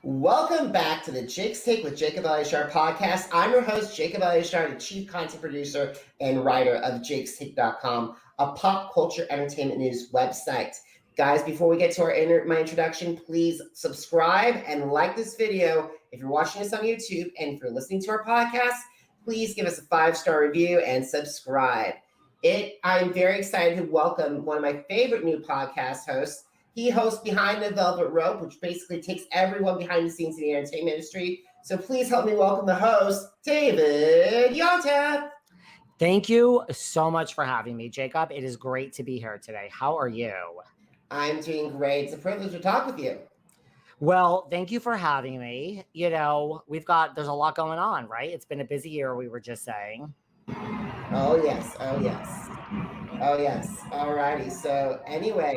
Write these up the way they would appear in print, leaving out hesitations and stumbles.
Welcome back to the Jake's Take with Jacob Elyachar Podcast. I'm your host, Jacob Elyachar, the chief content producer and writer of jakestake.com, a pop culture entertainment news website. Guys, before we get to my introduction, please subscribe and like this video. If you're watching us on YouTube and if you're listening to our podcast, please give us a 5-star review and subscribe. I'm very excited to welcome one of my favorite new podcast hosts. He hosts Behind the Velvet Rope, which basically takes everyone behind the scenes in the entertainment industry. So please help me welcome the host, David Yontef. Thank you so much for having me, Jacob. It is great to be here today. How are you? I'm doing great. It's a privilege to talk with you. Well, thank you for having me. You know, there's a lot going on, right? It's been a busy year, we were just saying. Oh, yes. All righty. So anyway,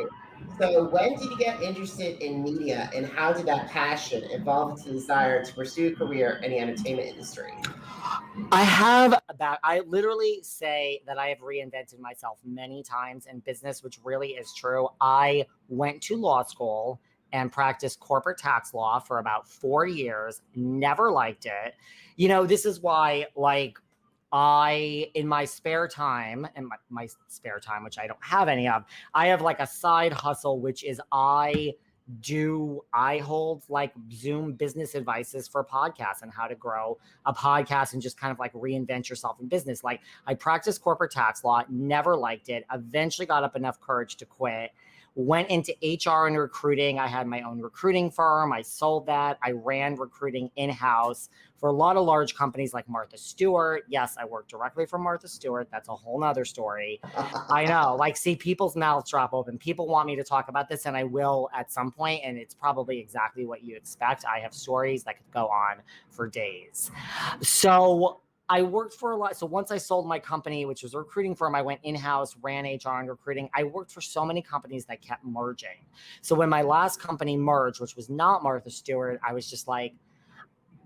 when did you get interested in media and how did that passion evolve into the desire to pursue a career in the entertainment industry? I literally say that I have reinvented myself many times in business, which really is true. I went to law school and practiced corporate tax law for about 4 years, never liked it. You know, this is why, in my spare time, which I don't have any of, I have like a side hustle, which is I hold like Zoom business advices for podcasts and how to grow a podcast and just kind of like reinvent yourself in business. Like I practiced corporate tax law, never liked it, eventually got up enough courage to quit. Went into HR and recruiting. I had my own recruiting firm. I sold that. I ran recruiting in-house for a lot of large companies like Martha Stewart. Yes, I worked directly for Martha Stewart. That's a whole nother story. I know, see people's mouths drop open. People want me to talk about this, and I will at some point, and it's probably exactly what you expect. I have stories that could go on for days. So I worked for a lot. So once I sold my company, which was a recruiting firm, I went in-house, ran HR and recruiting. I worked for so many companies that kept merging. So when my last company merged, which was not Martha Stewart, I was just like,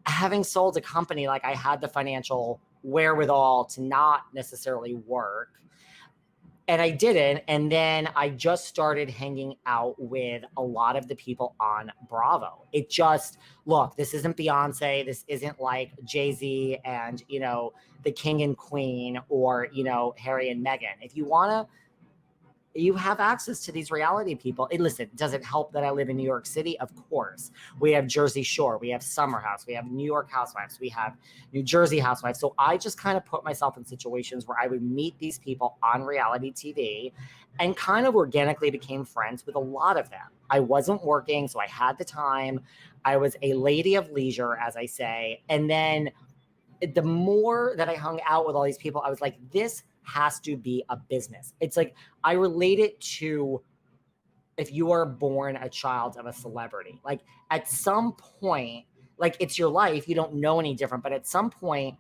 having sold a company, like I had the financial wherewithal to not necessarily work. And I didn't. And then I just started hanging out with a lot of the people on Bravo. Look, this isn't Beyonce. This isn't like Jay-Z and, the King and Queen or, Harry and Meghan. If you want to, you have access to these reality people. And listen, does it help that I live in New York City? Of course. We have Jersey Shore. We have Summer House. We have New York Housewives. We have New Jersey Housewives. So I just kind of put myself in situations where I would meet these people on reality TV and kind of organically became friends with a lot of them. I wasn't working, so I had the time. I was a lady of leisure, as I say. And then the more that I hung out with all these people, I was like, this has to be a business. It's like, I relate it to if you are born a child of a celebrity, like at some point, like it's your life, you don't know any different, but at some point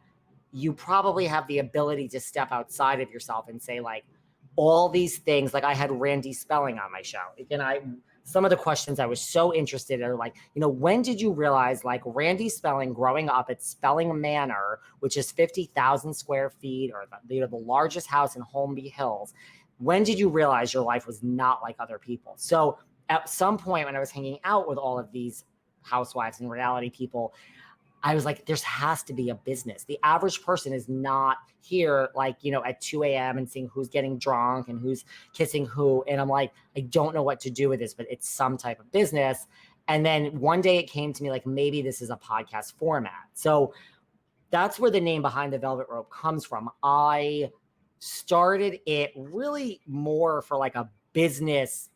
you probably have the ability to step outside of yourself and say like all these things. Like I had Randy Spelling on my show, and some of the questions I was so interested in are like, when did you realize like Randy Spelling growing up at Spelling Manor, which is 50,000 square feet or the largest house in Holmby Hills, when did you realize your life was not like other people? So at some point when I was hanging out with all of these housewives and reality people, I was like, there has to be a business. The average person is not here at 2 a.m. and seeing who's getting drunk and who's kissing who. And I'm like, I don't know what to do with this, but it's some type of business. And then one day it came to me like, maybe this is a podcast format. So that's where the name Behind the Velvet Rope comes from. I started it really more for like a business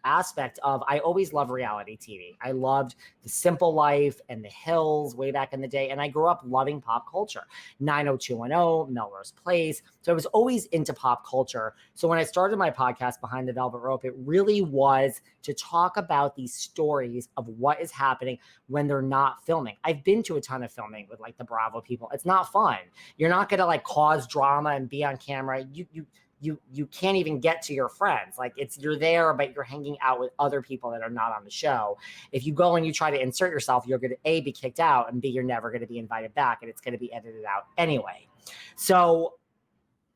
aspect of, I always loved reality TV. I loved The Simple Life and The Hills way back in the day. And I grew up loving pop culture, 90210, Melrose Place. So I was always into pop culture. So when I started my podcast, Behind the Velvet Rope, it really was to talk about these stories of what is happening when they're not filming. I've been to a ton of filming with like the Bravo people. It's not fun. You're not going to like cause drama and be on camera. You can't even get to your friends. Like you're there, but you're hanging out with other people that are not on the show. If you go and you try to insert yourself, you're going to A, be kicked out, and B, you're never going to be invited back, and it's going to be edited out anyway. So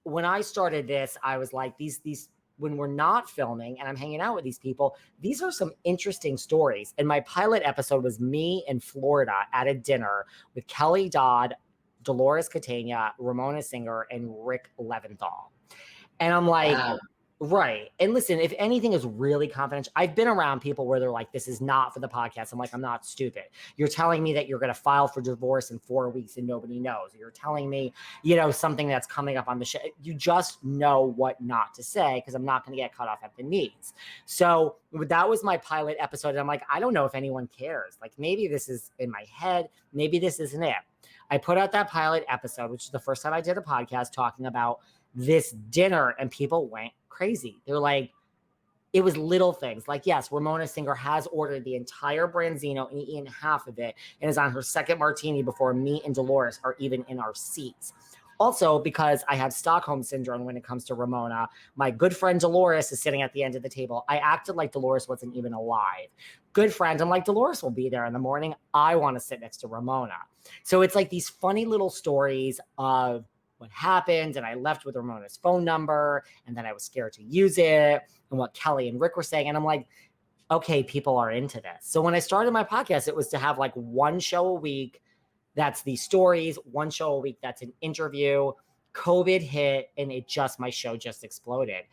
when I started this, I was like, these when we're not filming and I'm hanging out with these people, these are some interesting stories. And my pilot episode was me in Florida at a dinner with Kelly Dodd, Dolores Catania, Ramona Singer, and Rick Leventhal. And I'm like, Wow. right. And listen, if anything is really confidential, I've been around people where they're like, this is not for the podcast. I'm like, I'm not stupid. You're telling me that you're going to file for divorce in 4 weeks and nobody knows. You're telling me, something that's coming up on the show. You just know what not to say because I'm not going to get cut off at the knees. So that was my pilot episode. And I'm like, I don't know if anyone cares. Like maybe this is in my head. Maybe this isn't it. I put out that pilot episode, which is the first time I did a podcast talking about this dinner, and people went crazy. They're like, it was little things like, yes, Ramona Singer has ordered the entire Branzino and eaten half of it and is on her second martini before me and Dolores are even in our seats. Also, because I have Stockholm syndrome when it comes to Ramona, my good friend Dolores is sitting at the end of the table. I acted like Dolores wasn't even alive. Good friend, I'm like, Dolores will be there in the morning. I want to sit next to Ramona. So it's like these funny little stories of what happened, and I left with Ramona's phone number, and then I was scared to use it, and what Kelly and Rick were saying, and I'm like, okay, people are into this. So when I started my podcast, it was to have like one show a week that's these stories, one show a week that's an interview. COVID hit, and my show just exploded.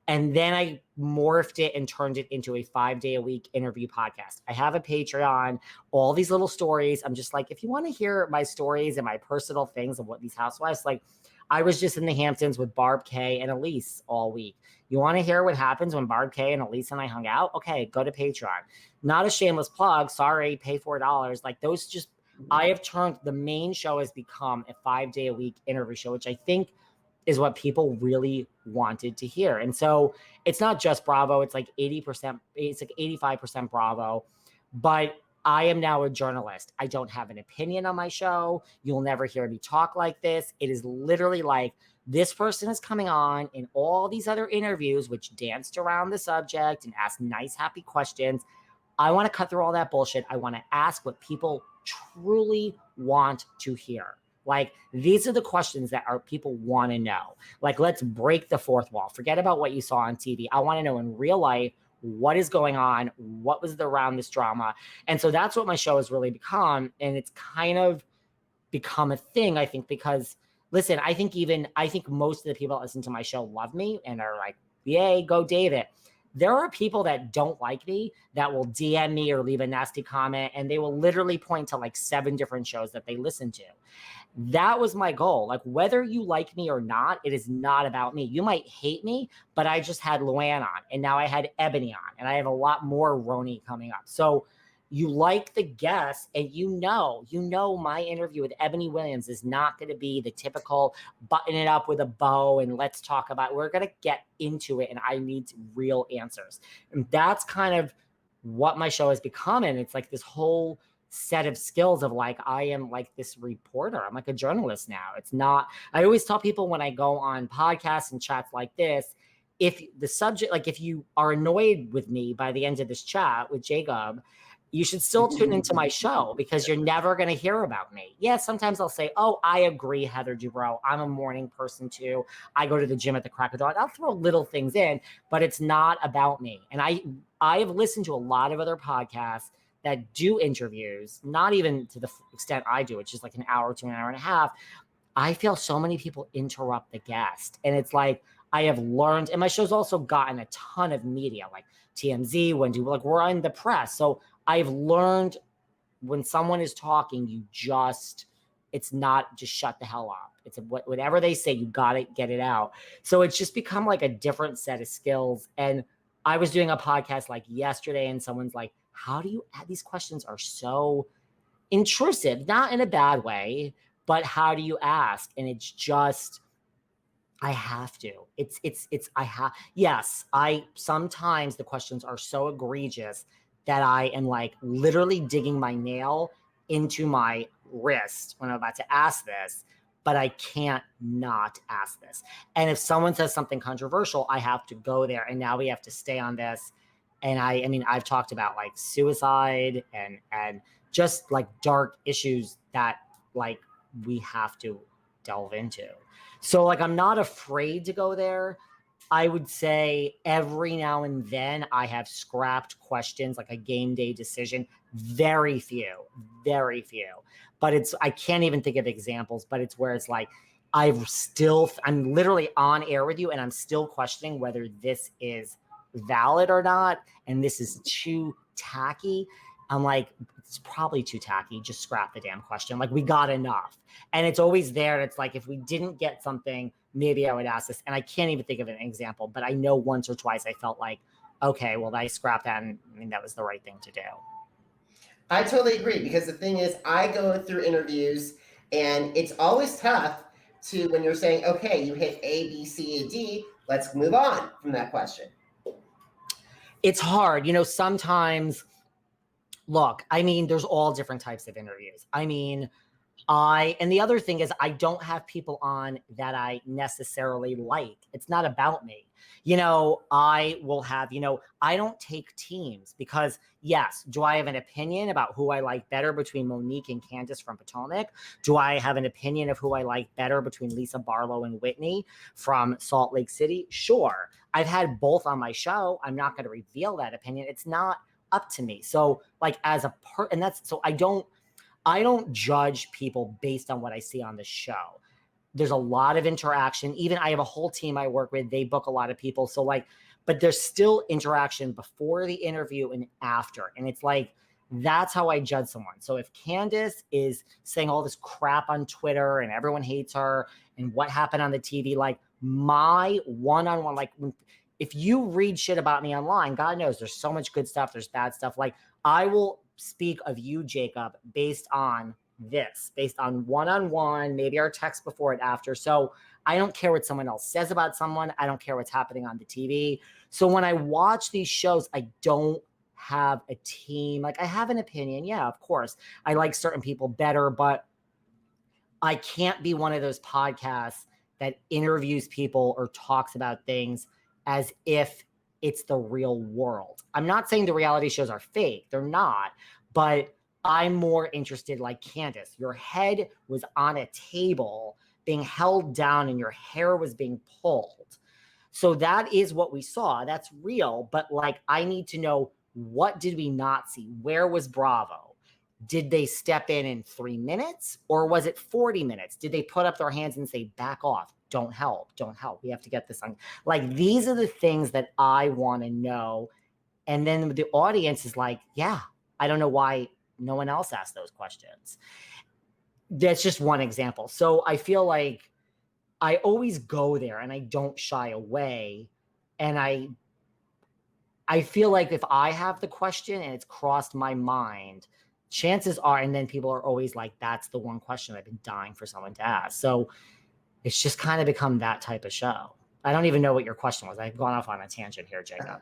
And then I morphed it and turned it into a 5-day-a-week interview podcast. I have a Patreon, all these little stories. I'm just like, if you want to hear my stories and my personal things of what these housewives, like I was just in the Hamptons with Barb K and Elise all week. You want to hear what happens when Barb K and Elise and I hung out? Okay, go to Patreon. Not a shameless plug. Sorry, pay $4. Like those just, I have turned, the main show has become a 5-day-a-week interview show, which I think is what people really wanted to hear. And so it's not just Bravo. It's like 80%, it's like 85% Bravo. But I am now a journalist. I don't have an opinion on my show. You'll never hear me talk like this. It is literally like this person is coming on in all these other interviews, which danced around the subject and asked nice, happy questions. I want to cut through all that bullshit. I want to ask what people truly want to hear. Like, these are the questions that our people want to know. Like, let's break the fourth wall. Forget about what you saw on TV. I want to know in real life, what is going on? What was around this drama? And so that's what my show has really become. And it's kind of become a thing, I think, because listen, I think most of the people that listen to my show love me and are like, yay, go David. There are people that don't like me that will DM me or leave a nasty comment, and they will literally point to like 7 different shows that they listen to. That was my goal. Like, whether you like me or not, it is not about me. You might hate me, but I just had Luann on, and now I had Ebony on, and I have a lot more Roni coming up. So you like the guests, and you know my interview with Ebony Williams is not going to be the typical button it up with a bow and let's talk about it. We're going to get into it, and I need real answers. And that's kind of what my show has become. And it's like this whole set of skills of like, I am like this reporter. I'm like a journalist now. It's not, I always tell people when I go on podcasts and chats like this, if the subject, like if you are annoyed with me by the end of this chat with Jacob, you should still tune into my show because you're never going to hear about me. Yeah, sometimes I'll say, oh, I agree, Heather Dubrow. I'm a morning person too. I go to the gym at the crack of dawn. I'll throw little things in, but it's not about me. And I have listened to a lot of other podcasts that do interviews, not even to the extent I do. It's just like an hour to an hour and a half. I feel so many people interrupt the guest. And it's like, I have learned, and my show's also gotten a ton of media, like TMZ, Wendy, like we're on the press. So I've learned when someone is talking, it's not just shut the hell up. It's whatever they say, you got to get it out. So it's just become like a different set of skills. And I was doing a podcast like yesterday, and someone's like, how do you, these questions are so intrusive, not in a bad way, but how do you ask? And it's just, I have to. Sometimes the questions are so egregious that I am like literally digging my nail into my wrist when I'm about to ask this, but I can't not ask this. And if someone says something controversial, I have to go there. And now we have to stay on this. And I mean, I've talked about like suicide and just like dark issues that like we have to delve into. So like, I'm not afraid to go there, I would say every now and then I have scrapped questions, like a game day decision. Very few. But I can't even think of examples, but it's where it's like, I'm literally on air with you and I'm still questioning whether this is valid or not. And this is too tacky. I'm like, it's probably too tacky. Just scrap the damn question. Like, we got enough. And it's always there. And it's like, if we didn't get something, maybe I would ask this. And I can't even think of an example, but I know once or twice I felt like, okay, well, I scrapped that. And I mean, that was the right thing to do. I totally agree, because the thing is, I go through interviews and it's always tough to, when you're saying, okay, you hit A, B, C, and D, let's move on from that question. It's hard. Sometimes, look, I mean, there's all different types of interviews. I mean, and the other thing is, I don't have people on that I necessarily like. It's not about me. I will have, I don't take teams because, yes, do I have an opinion about who I like better between Monique and Candace from Potomac? Do I have an opinion of who I like better between Lisa Barlow and Whitney from Salt Lake City? Sure. I've had both on my show. I'm not going to reveal that opinion. It's not up to me. So like I don't judge people based on what I see on the show. There's a lot of interaction. Even I have a whole team I work with. They book a lot of people. So but there's still interaction before the interview and after. And it's like, that's how I judge someone. So if Candace is saying all this crap on Twitter and everyone hates her and what happened on the TV, like my one-on-one, like if you read shit about me online, God knows there's so much good stuff. There's bad stuff. Like I will speak of you, Jacob, based on one-on-one, maybe our text before and after. So I don't care what someone else says about someone. I don't care what's happening on the TV. So when I watch these shows, I don't have a team. Like I have an opinion. Yeah, of course. I like certain people better, but I can't be one of those podcasts that interviews people or talks about things as if it's the real world. I'm not saying the reality shows are fake. They're not, but I'm more interested, like Candace, your head was on a table being held down and your hair was being pulled. So that is what we saw. That's real. But like, I need to know, what did we not see? Where was Bravo? Did they step in 3 minutes or was it 40 minutes? Did they put up their hands and say, back off? Don't help. We have to get this on. Like, these are the things that I want to know. And then the audience is like, yeah, I don't know why no one else asked those questions. That's just one example. So I feel like I always go there and I don't shy away. And I feel like if I have the question and it's crossed my mind, chances are, and then people are always like, that's the one question I've been dying for someone to ask. So it's just kind of become that type of show. I don't even know what your question was. I've gone off on a tangent here, Jacob.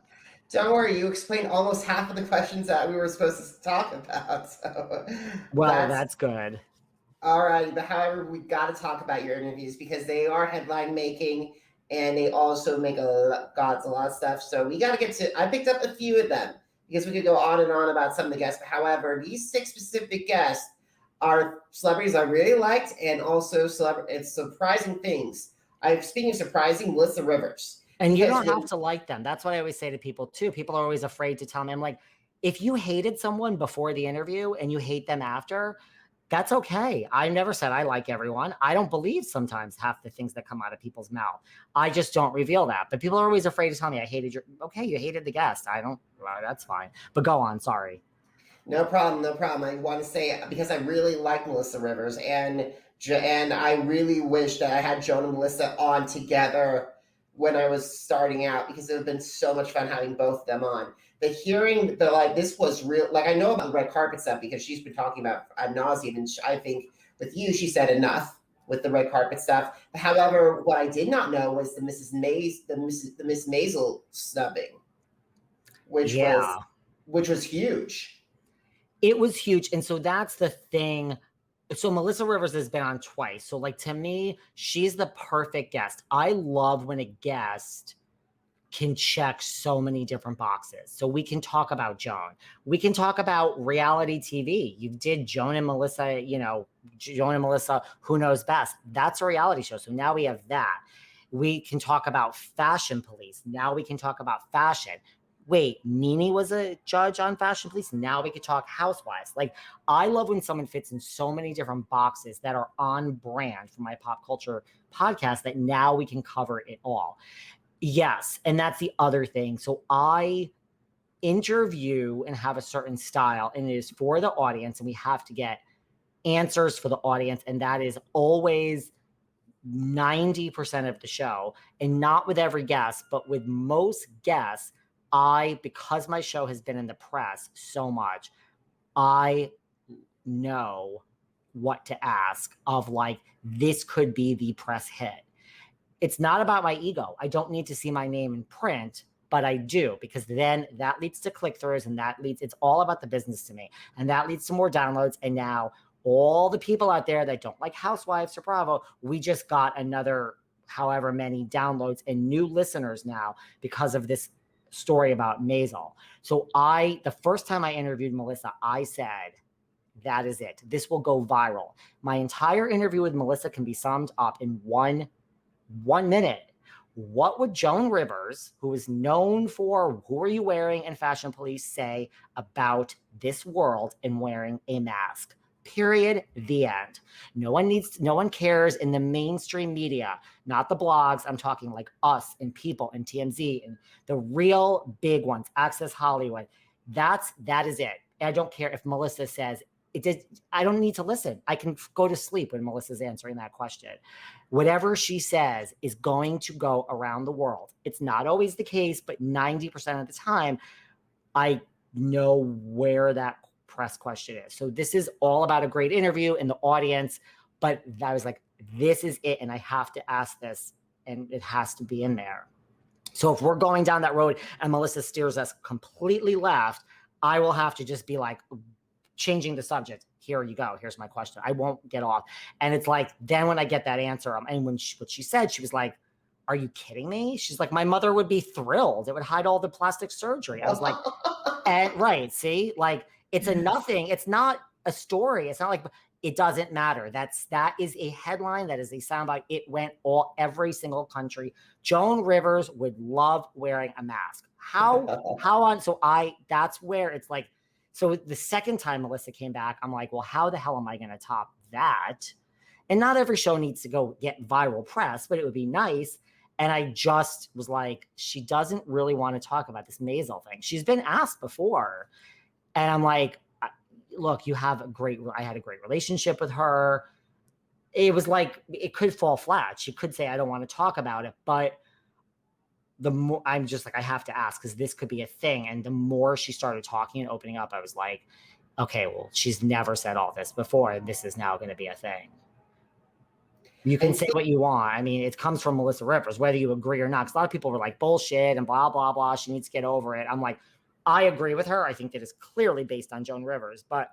Don't worry, you explained almost half of the questions that we were supposed to talk about. So well, that's good. All right, but however, we got to talk about your interviews because they are headline making and they also make a lot of stuff. So we got to get to, I picked up a few of them because we could go on and on about some of the guests. But however, these 6 specific guests are celebrities I really liked and also it's surprising things. Speaking of surprising, Melissa Rivers. And you don't have to like them. That's what I always say to people too. People are always afraid to tell me. I'm like, if you hated someone before the interview and you hate them after, that's okay. I never said I like everyone. I don't believe sometimes half the things that come out of people's mouth. I just don't reveal that. But people are always afraid to tell me I hated you hated the guest. Well, that's fine. But go on. Sorry. No problem. I want to say, because I really like Melissa Rivers and I really wish that I had Joan and Melissa on together when I was starting out, because it would have been so much fun having both of them on. But hearing this was real, like I know about the red carpet stuff because she's been talking about ad nauseum, and I think with you, she said enough with the red carpet stuff. However, what I did not know was the Miss Maisel snubbing, which was huge. It was huge. And so that's the thing. So Melissa Rivers has been on twice. So like, to me, she's the perfect guest. I love when a guest can check so many different boxes. So we can talk about Joan. We can talk about reality TV. You did Joan and Melissa, Joan and Melissa, Who Knows Best. That's a reality show. So now we have that. We can talk about Fashion Police. Now we can talk about fashion. Wait, Nene was a judge on Fashion Police. Now we could talk Housewives. Like, I love when someone fits in so many different boxes that are on brand for my pop culture podcast that now we can cover it all. Yes. And that's the other thing. So I interview and have a certain style, and it is for the audience, and we have to get answers for the audience. And that is always 90% of the show, and not with every guest, but with most guests. Because my show has been in the press so much, I know what to ask of like, this could be the press hit. It's not about my ego. I don't need to see my name in print, but I do, because then that leads to click-throughs, and it's all about the business to me. And that leads to more downloads. And now all the people out there that don't like Housewives or Bravo, we just got another however many downloads and new listeners now because of this story about Maisel. So the first time I interviewed Melissa, I said, that is it. This will go viral. My entire interview with Melissa can be summed up in one minute. What would Joan Rivers, who is known for Who Are You Wearing and Fashion Police, say about this world and wearing a mask? Period. The end. No one cares in the mainstream media, not the blogs. I'm talking like us and People and TMZ and the real big ones, Access Hollywood. That is it. I don't care if Melissa says I don't need to listen. I can go to sleep when Melissa's answering that question. Whatever she says is going to go around the world. It's not always the case, but 90% of the time, I know where that press question is. So this is all about a great interview and the audience, but I was like, this is it, and I have to ask this, and it has to be in there. So if we're going down that road and Melissa steers us completely left, I will have to just be like, changing the subject. Here you go. Here's my question. I won't get off. And it's like, then when I get that answer, and what she said, she was like, are you kidding me? She's like, my mother would be thrilled. It would hide all the plastic surgery. I was like, and right. See, like, it's a nothing. It's not a story. It's not like, it doesn't matter. That is a headline. That is a soundbite. It went every single country. Joan Rivers would love wearing a mask. That's where it's like, so the second time Melissa came back, I'm like, well, how the hell am I going to top that? And not every show needs to go get viral press, but it would be nice. And I just was like, she doesn't really want to talk about this Maisel thing. She's been asked before. And I'm like, look, I had a great relationship with her. It was like, it could fall flat. She could say, I don't want to talk about it, but the more I'm just like, I have to ask, because this could be a thing. And the more she started talking and opening up, I was like, okay, well, she's never said all this before, and this is now going to be a thing. You can say what you want. I mean, it comes from Melissa Rivers, whether you agree or not. Because a lot of people were like, bullshit and blah, blah, blah. She needs to get over it. I'm like, I agree with her. I think that is clearly based on Joan Rivers. But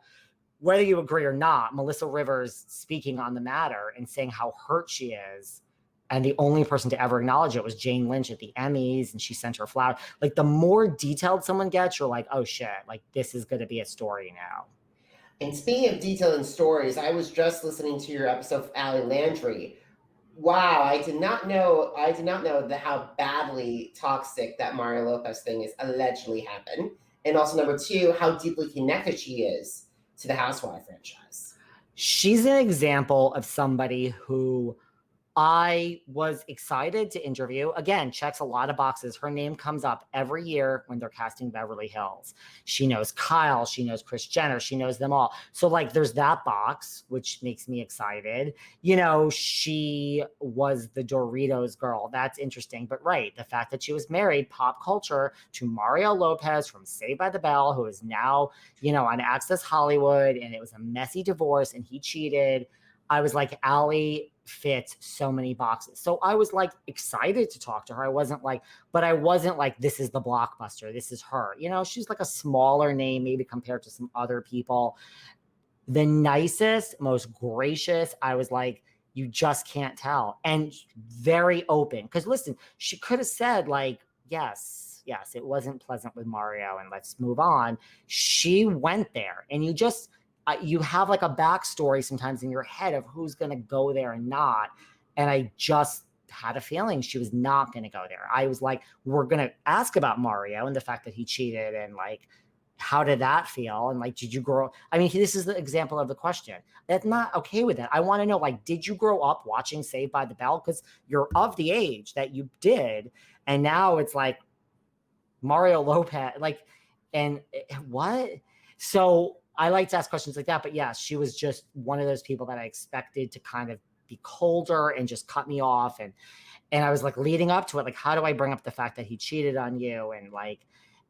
whether you agree or not, Melissa Rivers speaking on the matter and saying how hurt she is, and the only person to ever acknowledge it was Jane Lynch at the Emmys, and she sent her flower. Like, the more detailed someone gets, you're like, oh shit, like, this is going to be a story now. And speaking of detail and stories, I was just listening to your episode of Allie Landry. Wow, I did not know how badly toxic that Mario Lopez thing is allegedly happened. And also, number two, how deeply connected she is to the Housewife franchise. She's an example of somebody who I was excited to interview. Again, checks a lot of boxes. Her name comes up every year when they're casting Beverly Hills. She knows Kyle. She knows Kris Jenner. She knows them all. So, like, there's that box, which makes me excited. You know, she was the Doritos girl. That's interesting. But right, the fact that she was married, pop culture, to Mario Lopez from Saved by the Bell, who is now, on Access Hollywood, and it was a messy divorce, and he cheated. I was like, Allie fits so many boxes. So I was like excited to talk to her. I wasn't like, this is the blockbuster. This is her. She's like a smaller name, maybe compared to some other people. The nicest, most gracious. I was like, you just can't tell. And very open. Because listen, she could have said like, yes, it wasn't pleasant with Mario and let's move on. She went there, and you have like a backstory sometimes in your head of who's going to go there and not. And I just had a feeling she was not going to go there. I was like, we're going to ask about Mario and the fact that he cheated, and like, how did that feel? And like, did you grow? I mean, this is the example of the question. That's not okay with that. I want to know, like, did you grow up watching Saved by the Bell? Because you're of the age that you did. And now it's like Mario Lopez, like, and what? So I like to ask questions like that. But yeah, she was just one of those people that I expected to kind of be colder and just cut me off. And I was like leading up to it, like, how do I bring up the fact that he cheated on you? And like,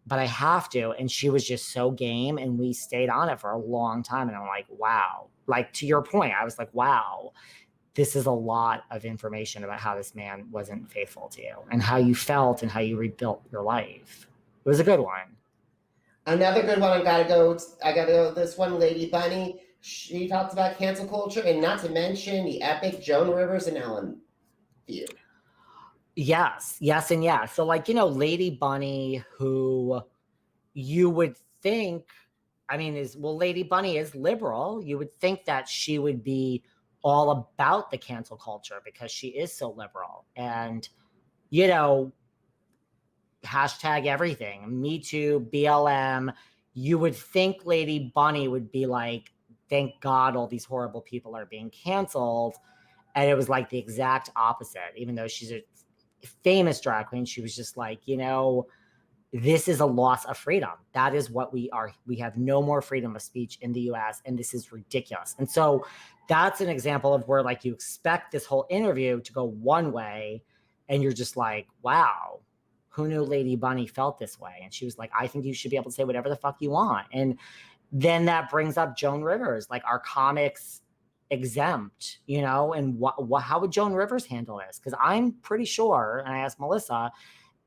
but I have to. And she was just so game, and we stayed on it for a long time. And I'm like, wow. Like, to your point, I was like, wow, this is a lot of information about how this man wasn't faithful to you and how you felt and how you rebuilt your life. It was a good one. Another good one. I gotta go. This one, Lady Bunny. She talked about cancel culture, and not to mention the epic Joan Rivers and Ellen feud. Yes, and yeah. So like, Lady Bunny, who you would think, I mean, Lady Bunny is liberal. You would think that she would be all about the cancel culture because she is so liberal. And, hashtag everything, Me Too, BLM. You would think Lady Bunny would be like, thank God all these horrible people are being canceled. And it was like the exact opposite. Even though she's a famous drag queen, she was just like, this is a loss of freedom. That is what we are. We have no more freedom of speech in the US, and this is ridiculous. And so that's an example of where like you expect this whole interview to go one way, and you're just like, wow, who knew Lady Bunny felt this way? And she was like, I think you should be able to say whatever the fuck you want. And then that brings up Joan Rivers, like, our comics exempt, and how would Joan Rivers handle this? Because I'm pretty sure, and I asked Melissa,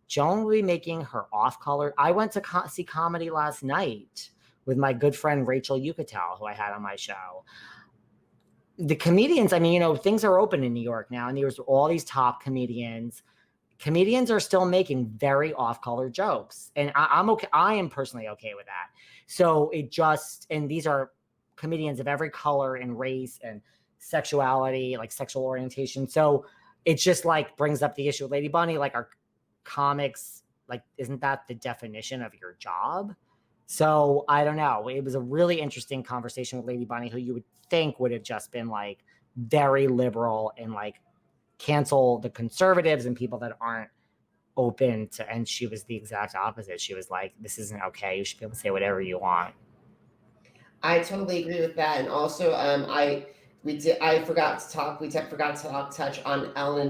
Joan will be making her off-color. I went to see comedy last night with my good friend Rachel Yucatel, who I had on my show. The comedians, I mean, things are open in New York now, and there's all these top comedians. Comedians are still making very off-color jokes, and I'm okay. I am personally okay with that. So and these are comedians of every color and race and sexuality, like sexual orientation. So it just like brings up the issue of Lady Bunny, like, our comics, like, isn't that the definition of your job? So I don't know. It was a really interesting conversation with Lady Bunny, who you would think would have just been like very liberal and like cancel the conservatives and people that aren't open to, and she was the exact opposite. She was like, this isn't okay. You should be able to say whatever you want. I totally agree with that. And also, we forgot to touch on Ellen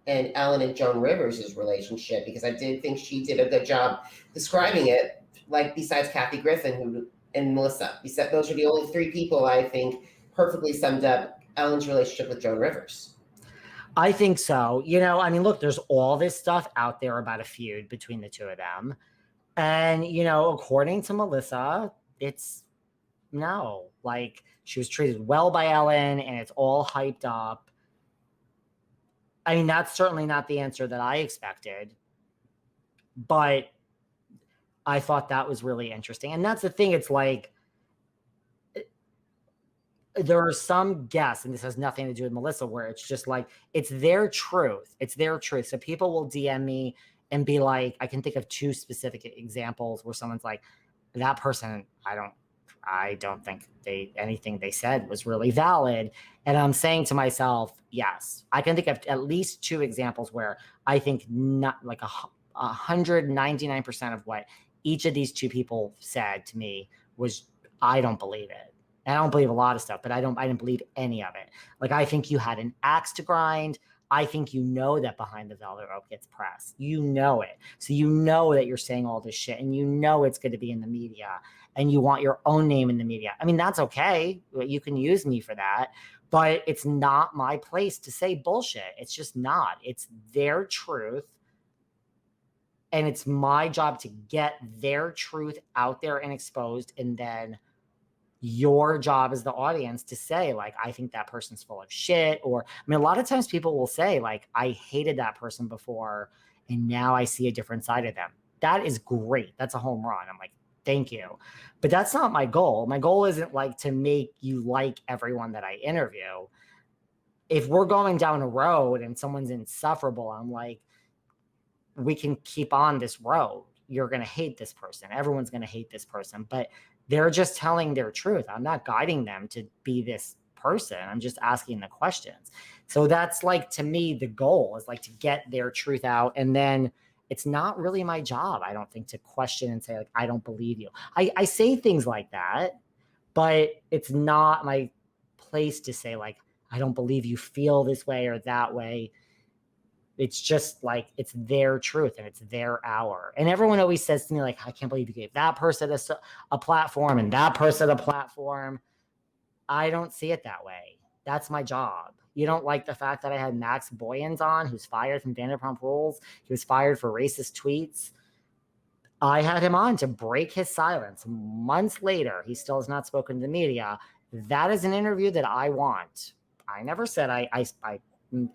and Joan Rivers' relationship, because I did think she did a good job describing it. Like, besides Kathy Griffin and Melissa, those are the only three people I think perfectly summed up Ellen's relationship with Joan Rivers. I think so. I mean, look, there's all this stuff out there about a feud between the two of them. And, according to Melissa, it's no, like, she was treated well by Ellen and it's all hyped up. I mean, that's certainly not the answer that I expected, but I thought that was really interesting. And that's the thing. It's like, there are some guests, and this has nothing to do with Melissa, where it's just like, it's their truth. It's their truth. So people will DM me and be like, I can think of two specific examples where someone's like, that person, I don't think anything they said was really valid. And I'm saying to myself, yes, I can think of at least two examples where I think not like 199% of what each of these two people said to me was, I don't believe it. And I don't believe a lot of stuff, but I didn't believe any of it. Like, I think you had an axe to grind. I think that behind the velvet rope gets pressed. You know it. So you know that you're saying all this shit, and you know it's going to be in the media, and you want your own name in the media. I mean, that's okay. You can use me for that, but it's not my place to say bullshit. It's just not. It's their truth, and it's my job to get their truth out there and exposed, and then your job as the audience to say, like, I think that person's full of shit. Or, I mean, a lot of times people will say, like, I hated that person before, and now I see a different side of them. That is great. That's a home run. I'm like, thank you. But that's not my goal. My goal isn't like to make you like everyone that I interview. if we're going down a road and someone's insufferable, I'm like, we can keep on this road. You're going to hate this person. Everyone's going to hate this person, but they're just telling their truth. I'm not guiding them to be this person. I'm just asking the questions. So that's like, to me, the goal is like to get their truth out. And then it's not really my job, I don't think, to question and say, like, I don't believe you. I say things like that, but it's not my place to say, like, I don't believe you feel this way or that way. It's just like, it's their truth and it's their hour. And everyone always says to me, like, I can't believe you gave that person a platform and that person a platform. I don't see it that way. That's my job. You don't like the fact that I had Max Boyens on, who's fired from Vanderpump Rules. He was fired for racist tweets. I had him on to break his silence. Months later, he still has not spoken to the media. That is an interview that I want. I never said I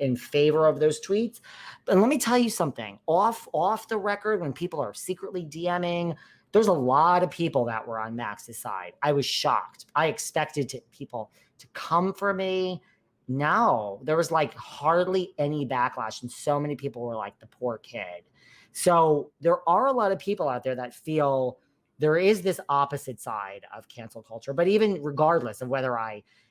in favor of those tweets. But let me tell you something. Off the record, when people are secretly DMing, there's a lot of people that were on Max's side. I was shocked. I expected people to come for me. No, there was like hardly any backlash, and so many people were like, the poor kid. So there are a lot of people out there that feel there is this opposite side of cancel culture. But even regardless of whether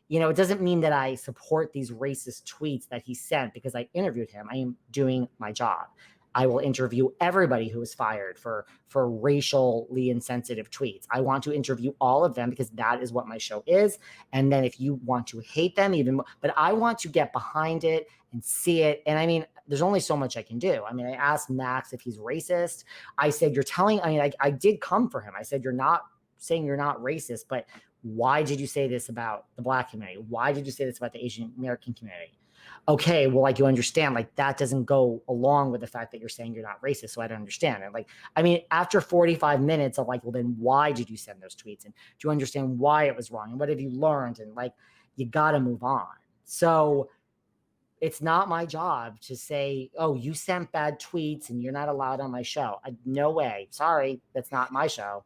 it doesn't mean that I support these racist tweets that he sent because I interviewed him. I am doing my job. I will interview everybody who was fired for racially insensitive tweets. I want to interview all of them because that is what my show is. And then if you want to hate them even more, but I want to get behind it and see it. And I mean, there's only so much I can do. I mean, I asked Max if he's racist. I said, I did come for him. I said, you're not saying you're not racist, but why did you say this about the Black community? Why did you say this about the Asian American community? Okay, well, like, you understand, like, that doesn't go along with the fact that you're saying you're not racist. So I don't understand it. Like, I mean, after 45 minutes of like, well, then why did you send those tweets? And do you understand why it was wrong? And what have you learned? And like, you got to move on. So it's not my job to say, oh, you sent bad tweets and you're not allowed on my show. No way. Sorry. That's not my show.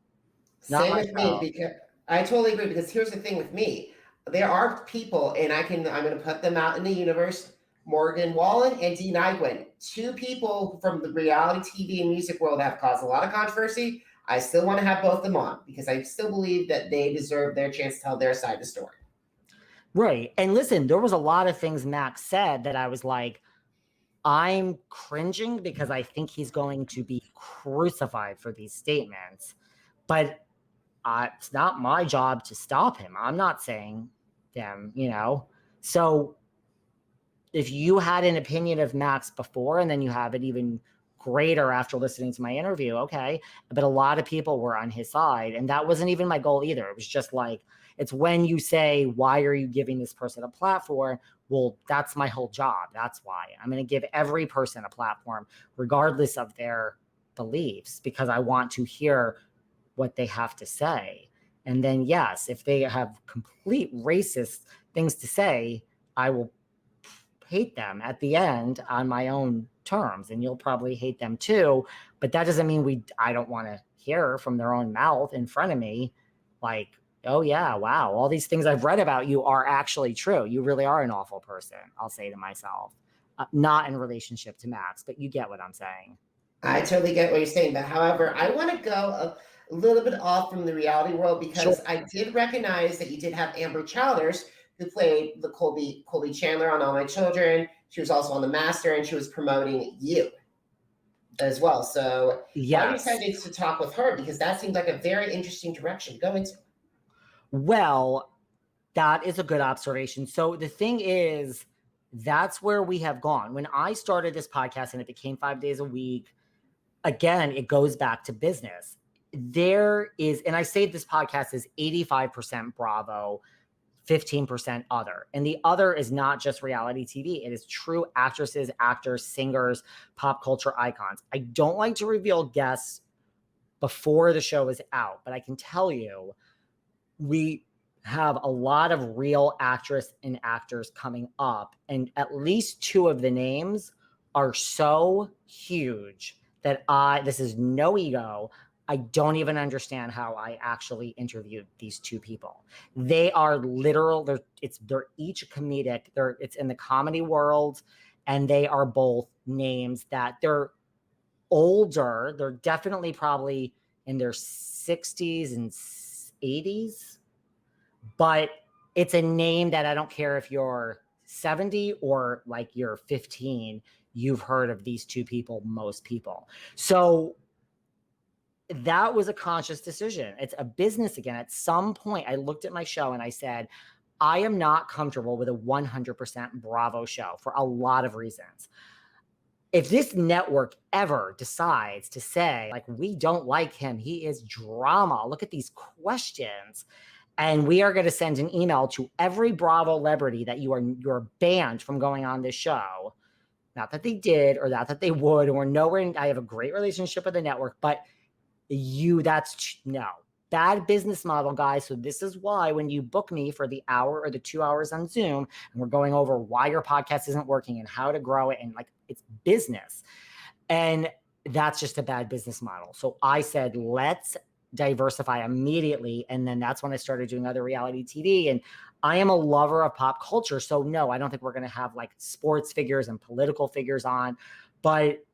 Same with me, because I totally agree, because here's the thing with me. There are people, and I'm going to put them out in the universe, Morgan Wallen and Dee Nyguen, two people from the reality TV and music world that have caused a lot of controversy. I still want to have both of them on because I still believe that they deserve their chance to tell their side of the story. Right. And listen, there was a lot of things Max said that I was like, I'm cringing because I think he's going to be crucified for these statements. But it's not my job to stop him. I'm not saying them, So if you had an opinion of Max before and then you have it even greater after listening to my interview, okay. But a lot of people were on his side, and that wasn't even my goal either. It was just like, it's when you say, why are you giving this person a platform? Well, that's my whole job. That's why I'm going to give every person a platform, regardless of their beliefs, because I want to hear what they have to say. And then, yes, if they have complete racist things to say, I will hate them at the end on my own terms, and you'll probably hate them too. But that doesn't mean I don't want to hear from their own mouth in front of me, like, oh yeah, wow, all these things I've read about you are actually true. You really are an awful person, I'll say to myself. Not in relationship to Max, but you get what I'm saying. I totally get what you're saying. But however, I want to go a little bit off from the reality world, because Sure. I did recognize that you did have Amber Childers, who played the Colby Chandler on All My Children. She was also on The Master, and she was promoting you as well. So yes. I decided to talk with her because that seemed like a very interesting direction to go into. Well, that is a good observation. So the thing is, that's where we have gone. When I started this podcast and it became 5 days a week, again, it goes back to business. There is, and I say this podcast is 85% Bravo, 15% other. And the other is not just reality TV. It is true actresses, actors, singers, pop culture icons. I don't like to reveal guests before the show is out, but I can tell you, we have a lot of real actress and actors coming up, and at least two of the names are so huge that this is no ego. I don't even understand how I actually interviewed these two people. They are literal. They're each comedic. It's in the comedy world, and they are both names that they're older. They're definitely probably in their 60s and 80s, but it's a name that I don't care if you're 70 or like you're 15, you've heard of these two people, most people. So that was a conscious decision. It's a business again. At some point, I looked at my show and I said, I am not comfortable with a 100% Bravo show for a lot of reasons. If this network ever decides to say, like, we don't like him, he is drama, look at these questions, and we are going to send an email to every Bravolebrity that you're banned from going on this show. Not that they did or not that they would, or nowhere. I have a great relationship with the network, but that's no. Bad business model, guys. So this is why when you book me for the hour or the 2 hours on Zoom, and we're going over why your podcast isn't working and how to grow it, and like, it's business. And that's just a bad business model. So I said, let's diversify immediately. And then that's when I started doing other reality TV. And I am a lover of pop culture. So no, I don't think we're going to have like sports figures and political figures on, but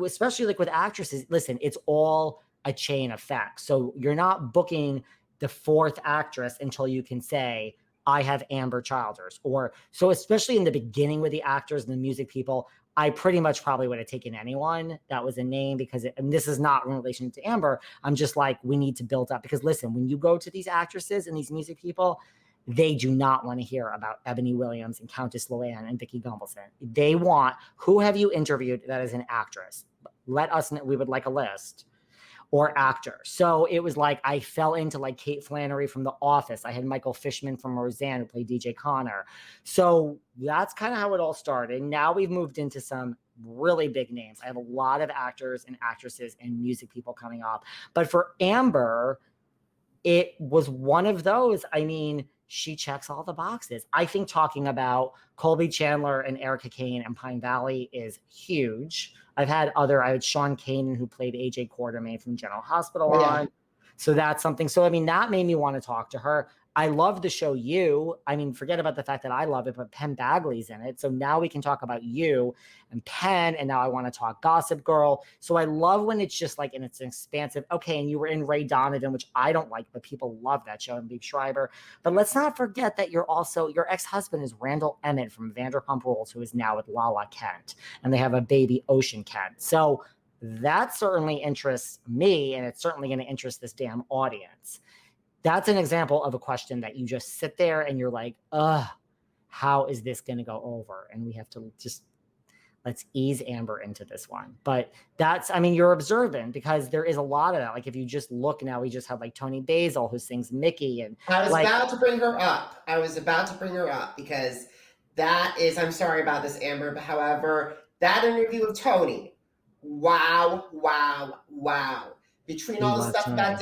especially like with actresses, listen, it's all a chain effect. So you're not booking the fourth actress until you can say, I have Amber Childers. Or so, especially in the beginning with the actors and the music people, I pretty much probably would have taken anyone that was a name because and this is not in relation to Amber. I'm just like, we need to build up, because listen, when you go to these actresses and these music people, they do not want to hear about Ebony Williams and Countess Luann and Vicki Gunvalson. They want, who have you interviewed that is an actress? Let us know. We would like a list. Or actor. So it was like I fell into like Kate Flannery from The Office. I had Michael Fishman from Roseanne who played DJ Connor. So that's kind of how it all started. Now we've moved into some really big names. I have a lot of actors and actresses and music people coming up. But for Amber, it was one of those. I mean, she checks all the boxes. I think talking about Colby Chandler and Erica Kane and Pine Valley is huge. I had Sean Kanan, who played AJ Quartermain from General Hospital on. So that's something. So, I mean, that made me want to talk to her. I love the show You. I mean, forget about the fact that I love it, but Penn Bagley's in it. So now we can talk about You and Penn, and now I want to talk Gossip Girl. So I love when it's just like, and it's an expansive, okay, and you were in Ray Donovan, which I don't like, but people love that show, and Big Schreiber. But let's not forget that your ex-husband is Randall Emmett from Vanderpump Rules, who is now with Lala Kent, and they have a baby, Ocean Kent. So that certainly interests me, and it's certainly going to interest this damn audience. That's an example of a question that you just sit there and you're like, how is this going to go over? And we have to let's ease Amber into this one. But you're observant, because there is a lot of that. Like if you just look now, we just have like Toni Basil who sings Mickey. And I was about to bring her up because that is, I'm sorry about this, Amber, but however, that interview of Toni, wow. Between all the stuff about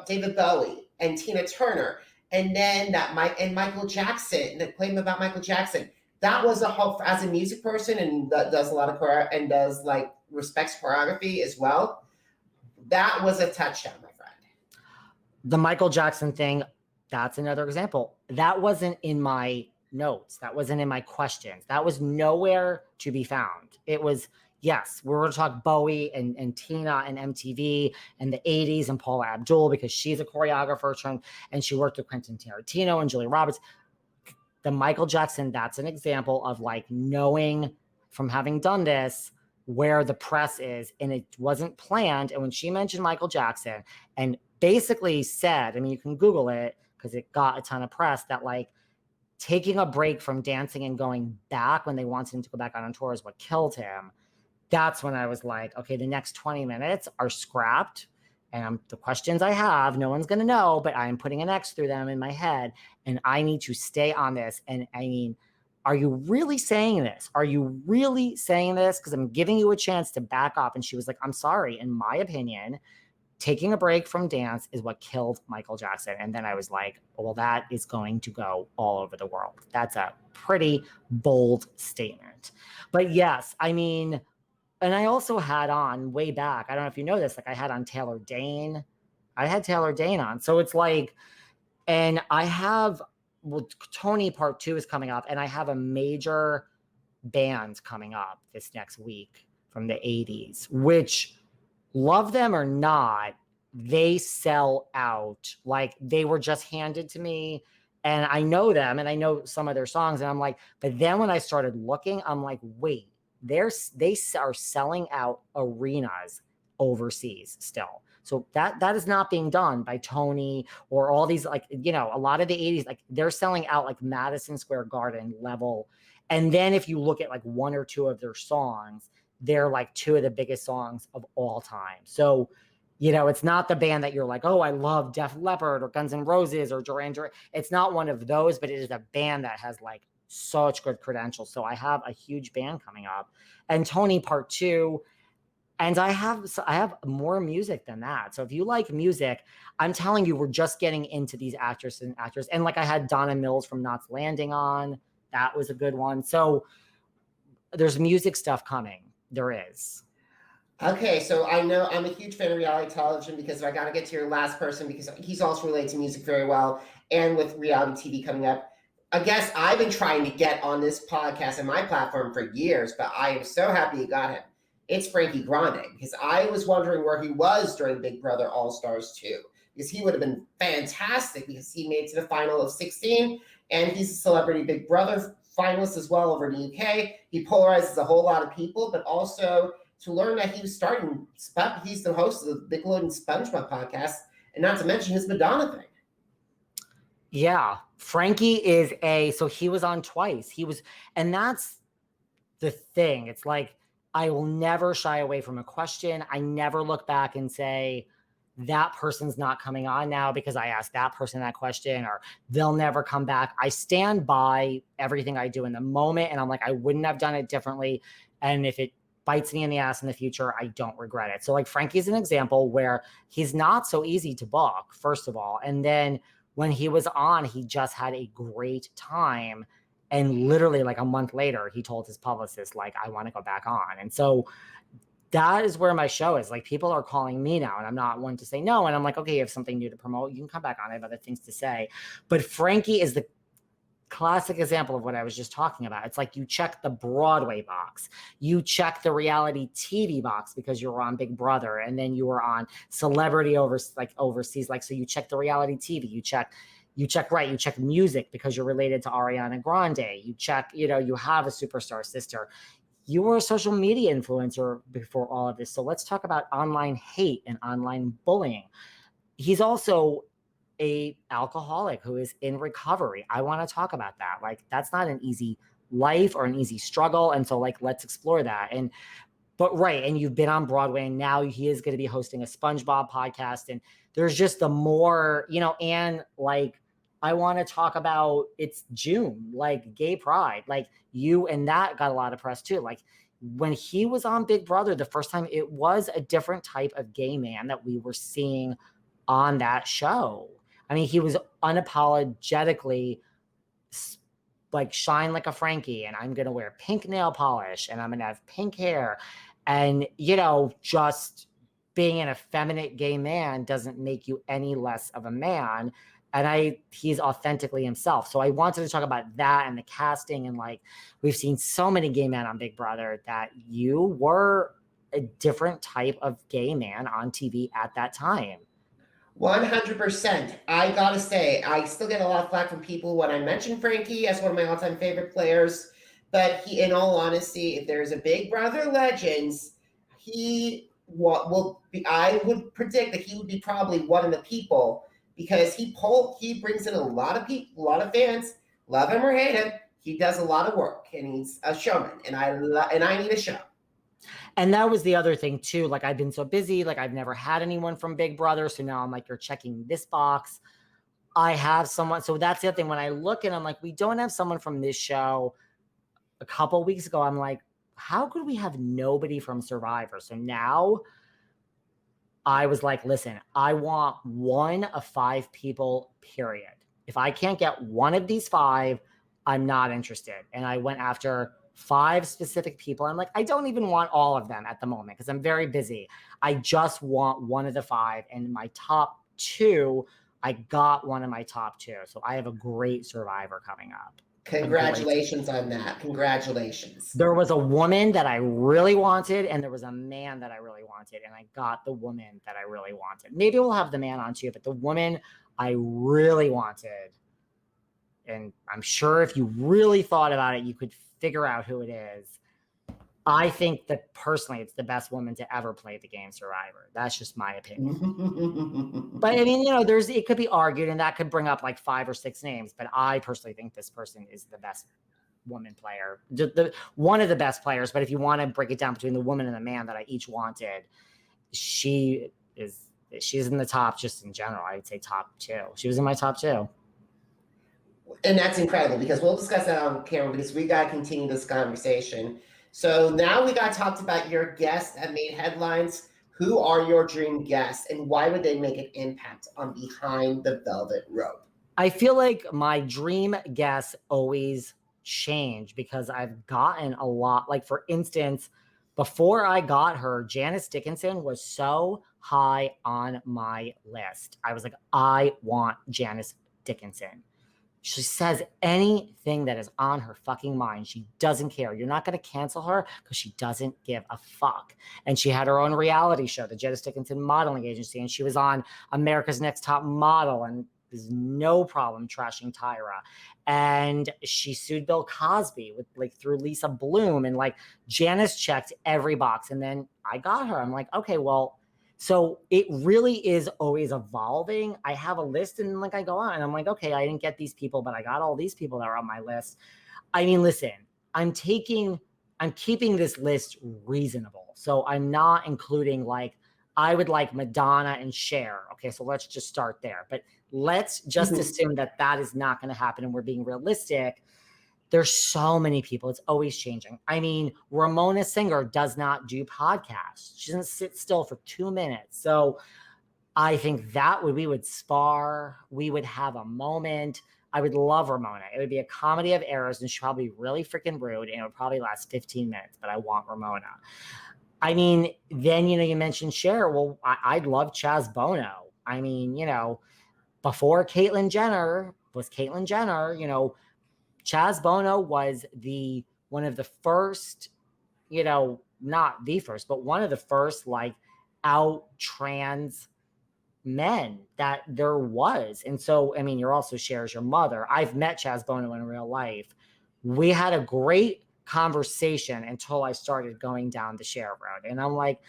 David Bowie and Tina Turner, and then Michael Jackson, the claim about Michael Jackson, that was a whole, as a music person and does a lot of and does like respects choreography as well. That was a touchdown, my friend. The Michael Jackson thing, that's another example. That wasn't in my notes. That wasn't in my questions. That was nowhere to be found. It was, yes, we're going to talk Bowie and Tina and MTV and the 80s and Paula Abdul, because she's a choreographer and she worked with Quentin Tarantino and Julia Roberts. The Michael Jackson, that's an example of like knowing from having done this where the press is, and it wasn't planned. And when she mentioned Michael Jackson and basically said, I mean, you can Google it because it got a ton of press, that like taking a break from dancing and going back when they wanted him to go back on tour is what killed him. That's when I was like, okay, the next 20 minutes are scrapped. And the questions I have, no one's going to know, but I'm putting an X through them in my head. And I need to stay on this. And I mean, are you really saying this? Are you really saying this? Because I'm giving you a chance to back up. And she was like, I'm sorry. In my opinion, taking a break from dance is what killed Michael Jackson. And then I was like, well, that is going to go all over the world. That's a pretty bold statement. But yes, I mean, and I also had on way back, I don't know if you know this, like I had on Taylor Dane. I had Taylor Dane on. So it's like, and I have, well, Tony Part 2 is coming up, and I have a major band coming up this next week from the 80s, which, love them or not, they sell out. Like they were just handed to me, and I know them and I know some of their songs, and I'm like, but then when I started looking, I'm like, wait, they are selling out arenas overseas still. So that is not being done by Tony or all these, like, you know, a lot of the 80s, like they're selling out like Madison Square Garden level. And then if you look at like one or two of their songs, they're like two of the biggest songs of all time. So, you know, it's not the band that you're like, oh, I love Def Leppard or Guns N' Roses or Duran Duran. It's not one of those, but it is a band that has like such good credentials. So I have a huge band coming up, and Tony Part 2. And I have more music than that. So if you like music, I'm telling you, we're just getting into these actresses and actors. And like I had Donna Mills from Knots Landing on. That was a good one. So there's music stuff coming. There is. Okay, so I know I'm a huge fan of reality television because I got to get to your last person because he's also related to music very well. And with reality TV coming up, I guess I've been trying to get on this podcast and my platform for years, but I am so happy you got him. It's Frankie Grande, because I was wondering where he was during Big Brother All-Stars 2, because he would have been fantastic because he made it to the final of 16, and he's a Celebrity Big Brother finalist as well over in the UK. He polarizes a whole lot of people, but also to learn that he's the host of the Nickelodeon SpongeBob podcast, and not to mention his Madonna thing. Yeah, Frankie so he was on twice. And that's the thing. It's like, I will never shy away from a question. I never look back and say, that person's not coming on now because I asked that person that question, or they'll never come back. I stand by everything I do in the moment, and I'm like, I wouldn't have done it differently. And if it bites me in the ass in the future, I don't regret it. So like Frankie's an example where he's not so easy to book, first of all. And then when he was on, he just had a great time. And literally like a month later, he told his publicist, like, I want to go back on. And so that is where my show is. Like, people are calling me now, and I'm not one to say no. And I'm like, okay, you have something new to promote, you can come back on. I have other things to say. But Frankie is the classic example of what I was just talking about. It's like, you check the Broadway box, you check the reality TV box because you were on Big Brother, and then you were on Celebrity overseas. Like, so you check the reality TV, you check music because you're related to Ariana Grande. You check, you have a superstar sister. You were a social media influencer before all of this. So let's talk about online hate and online bullying. He's also a alcoholic who is in recovery. I want to talk about that. Like, that's not an easy life or an easy struggle. And so like, let's explore that. And you've been on Broadway, and now he is going to be hosting a SpongeBob podcast. And there's just the more, and like, I want to talk about, it's June, like gay pride, like you, and that got a lot of press too. Like when he was on Big Brother, the first time, it was a different type of gay man that we were seeing on that show. I mean, he was unapologetically like, shine like a Frankie, and I'm going to wear pink nail polish, and I'm going to have pink hair. And, just being an effeminate gay man doesn't make you any less of a man. And he's authentically himself. So I wanted to talk about that and the casting. And like, we've seen so many gay men on Big Brother, that you were a different type of gay man on TV at that time. 100%. I gotta say, I still get a lot of flack from people when I mention Frankie as one of my all-time favorite players. But in all honesty, if there's a Big Brother Legends, I would predict that he would be probably one of the people, because he brings in a lot of people, a lot of fans, love him or hate him. He does a lot of work, and he's a showman, and I need a show. And that was the other thing too. Like, I've been so busy, like I've never had anyone from Big Brother. So now I'm like, you're checking this box. I have someone. So that's the other thing. When I look and I'm like, we don't have someone from this show. A couple of weeks ago, I'm like, how could we have nobody from Survivor? So now I was like, listen, I want 1 of 5 people, period. If I can't get one of these 5, I'm not interested. And I went after 5 specific people. I'm like, I don't even want all of them at the moment because I'm very busy. I just want one of the 5, and my top 2, I got one of my top 2. So I have a great Survivor coming up. Congratulations on that. Congratulations. There was a woman that I really wanted, and there was a man that I really wanted, and I got the woman that I really wanted. Maybe we'll have the man on too, but the woman I really wanted, and I'm sure if you really thought about it, you could figure out who it is. I think that personally, it's the best woman to ever play the game Survivor. That's just my opinion. But I mean, it could be argued, and that could bring up like 5 or 6 names. But I personally think this person is the best woman player, one of the best players. But if you want to break it down between the woman and the man that I each wanted, she's in the top just in general. I would say top 2. She was in my top 2. And that's incredible because we'll discuss that on camera because we got to continue this conversation. So now we got talked about your guests that made headlines. Who are your dream guests and why would they make an impact on Behind the Velvet Rope? I feel like my dream guests always change because I've gotten a lot. Like, for instance, before I got her, Janice Dickinson was so high on my list. I was like, I want Janice Dickinson. She says anything that is on her fucking mind. She doesn't care. You're not going to cancel her because she doesn't give a fuck. And she had her own reality show, the Janice Dickinson Modeling Agency, and she was on America's Next Top Model, and there's no problem trashing Tyra. And she sued Bill Cosby through Lisa Bloom, and Janice checked every box. And then I got her. I'm like, okay, well. So it really is always evolving. I have a list and I go on and I'm like, okay, I didn't get these people, but I got all these people that are on my list. I mean, listen, I'm keeping this list reasonable. So I'm not including I would like Madonna and Cher. Okay, so let's just start there. But let's just assume that is not going to happen and we're being realistic. There's so many people. It's always changing. I mean, Ramona Singer does not do podcasts. She doesn't sit still for 2 minutes. So I think we would spar. We would have a moment. I would love Ramona. It would be a comedy of errors and she'd probably be really freaking rude and it would probably last 15 minutes, but I want Ramona. I mean, then, you mentioned Cher. Well, I'd love Chaz Bono. I mean, before Caitlyn Jenner was Caitlyn Jenner, Chaz Bono was one of the first, not the first, but one of the first out trans men that there was. And so, I mean, you're also Cher's your mother. I've met Chaz Bono in real life. We had a great conversation until I started going down the Cher road. And I'm like,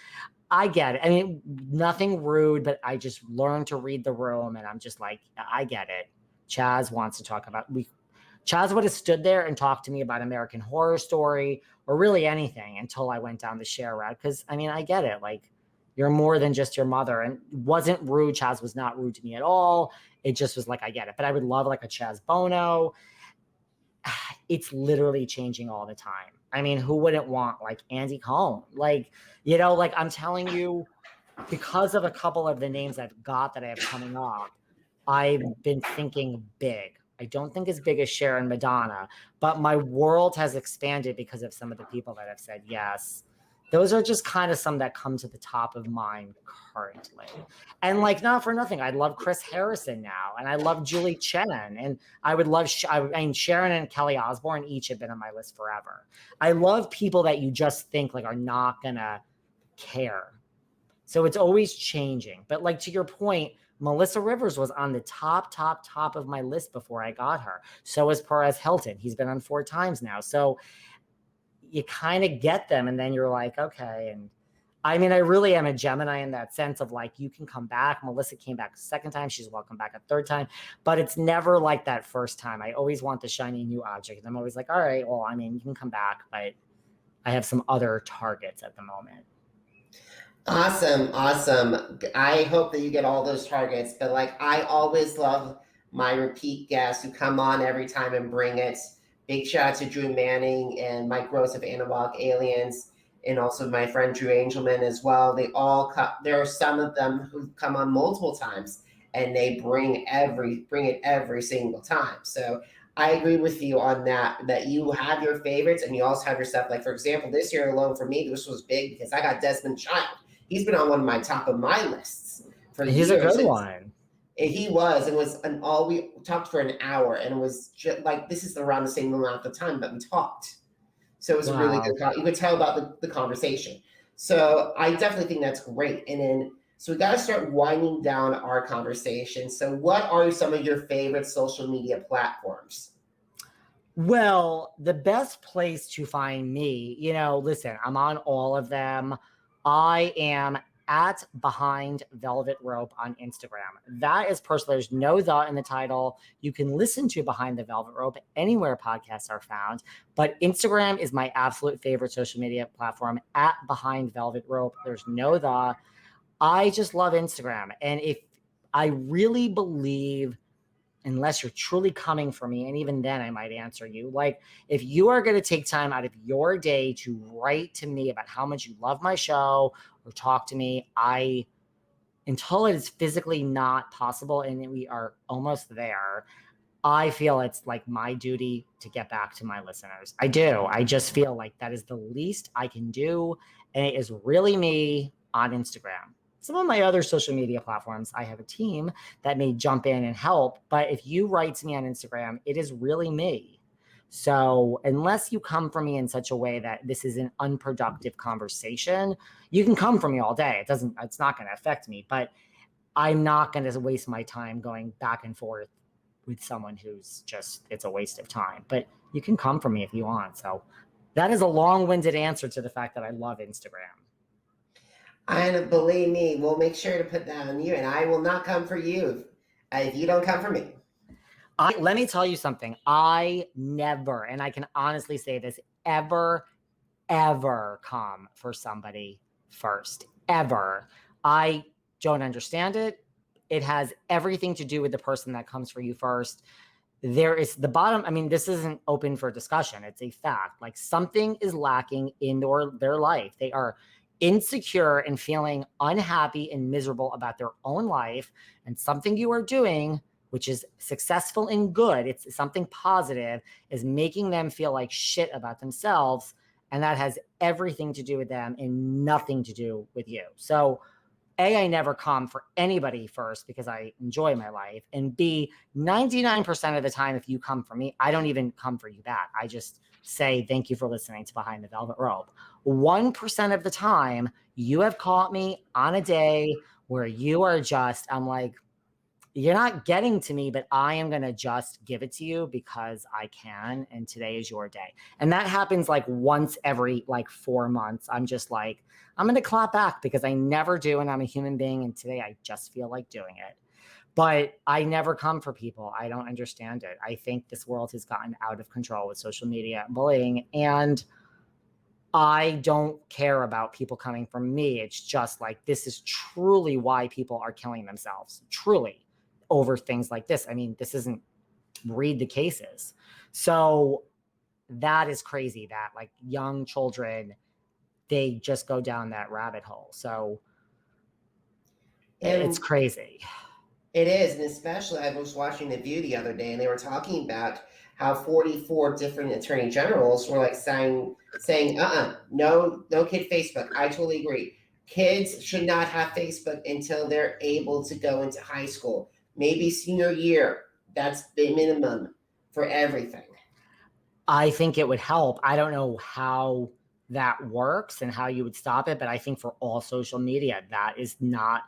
I get it. I mean, nothing rude, but I just learned to read the room. And I'm just like, I get it. Chaz wants to talk about, Chaz would have stood there and talked to me about American Horror Story or really anything until I went down the Cher route. Because, I mean, I get it. You're more than just your mother. And it wasn't rude. Chaz was not rude to me at all. It just was I get it. But I would love a Chaz Bono. It's literally changing all the time. I mean, who wouldn't want Andy Cohen? I'm telling you, because of a couple of the names I've got that I have coming up, I've been thinking big. I don't think as big as Cher and Madonna, but my world has expanded because of some of the people that have said yes. Those are just kind of some that come to the top of mind currently. And not for nothing, I love Chris Harrison now, and I love Julie Chen, and I would love, Sharon and Kelly Osbourne each have been on my list forever. I love people that you just think are not gonna care. So it's always changing. But to your point, Melissa Rivers was on the top of my list before I got her. So is Perez Hilton. He's been on 4 times now. So you kind of get them and then you're like, okay. And I mean, I really am a Gemini in that sense of you can come back. Melissa came back a 2nd time. She's welcome back a 3rd time, but it's never like that first time. I always want the shiny new object. And I'm always all right, well, I mean, you can come back, but I have some other targets at the moment. Awesome. I hope that you get all those targets, but I always love my repeat guests who come on every time and bring it. Big shout out to Drew Manning and Mike Gross of Anabolic Aliens, and also my friend Drew Angelman as well. They all there are some of them who come on multiple times and they bring it every single time. So I agree with you on that you have your favorites and you also have your stuff. Like, for example, this year alone for me, this was big because I got Desmond Child. He's been on one of my top of my lists for He's years. a good one. He was, and was an all we talked for an hour, and it was just like this is around the same amount of time that we talked. So it was a really good. You could tell about the conversation. So I definitely think that's great. And then so we got to start winding down our conversation. So what are some of your favorite social media platforms? Well, the best place to find me, listen, I'm on all of them. I am at Behind Velvet Rope on Instagram. That is personal. There's no the in the title. You can listen to Behind the Velvet Rope anywhere podcasts are found. But Instagram is my absolute favorite social media platform, at Behind Velvet Rope. There's no the. I just love Instagram. And if I really believe, unless you're truly coming for me, and even then I might answer you, like if you are going to take time out of your day to write to me about how much you love my show or talk to me, until it is physically not possible and we are almost there, I feel it's like my duty to get back to my listeners. I do. I just feel like that is the least I can do. And it is really me on Instagram. Some of my other social media platforms, I have a team that may jump in and help. But if you write to me on Instagram, it is really me. So unless you come for me in such a way that this is an unproductive conversation, you can come for me all day. It's not going to affect me, but I'm not going to waste my time going back and forth with someone who's it's a waste of time. But you can come for me if you want. So that is a long-winded answer to the fact that I love Instagram. And believe me, we'll make sure to put that on you, and I will not come for you if you don't come for me. Let me tell you something. I never, and I can honestly say this, ever come for somebody first. Ever. I don't understand it. It has everything to do with the person that comes for you first. There is the bottom. I mean, this isn't open for discussion. It's a fact. Like something is lacking in their life. They are insecure and feeling unhappy and miserable about their own life, and something you are doing, which is successful and good, it's something positive, is making them feel like shit about themselves. And that has everything to do with them and nothing to do with you. So A, I never come for anybody first because I enjoy my life. And B, 99% of the time, if you come for me, I don't even come for you back. I just say, thank you for listening to Behind the Velvet Rope. 1% of the time, you have caught me on a day where you are I'm like, you're not getting to me, but I am going to just give it to you because I can. And today is your day. And that happens like once every 4 months. I'm just like, I'm going to clap back because I never do. And I'm a human being. And today I just feel like doing it. But I never come for people. I don't understand it. I think this world has gotten out of control with social media and bullying. And I don't care about people coming for me. It's just like, this is truly why people are killing themselves. Truly. Over things like this. I mean, this isn't read the cases. So that is crazy that like young children, they just go down that rabbit hole. So it's crazy. It is. And especially I was watching The View the other day and they were talking about how 44 different attorney generals were like saying, no kid Facebook. I totally agree. Kids should not have Facebook until they're able to go into high school. Maybe senior year. That's the minimum for everything. I think it would help. I don't know how that works and how you would stop it, but I think for all social media, that is not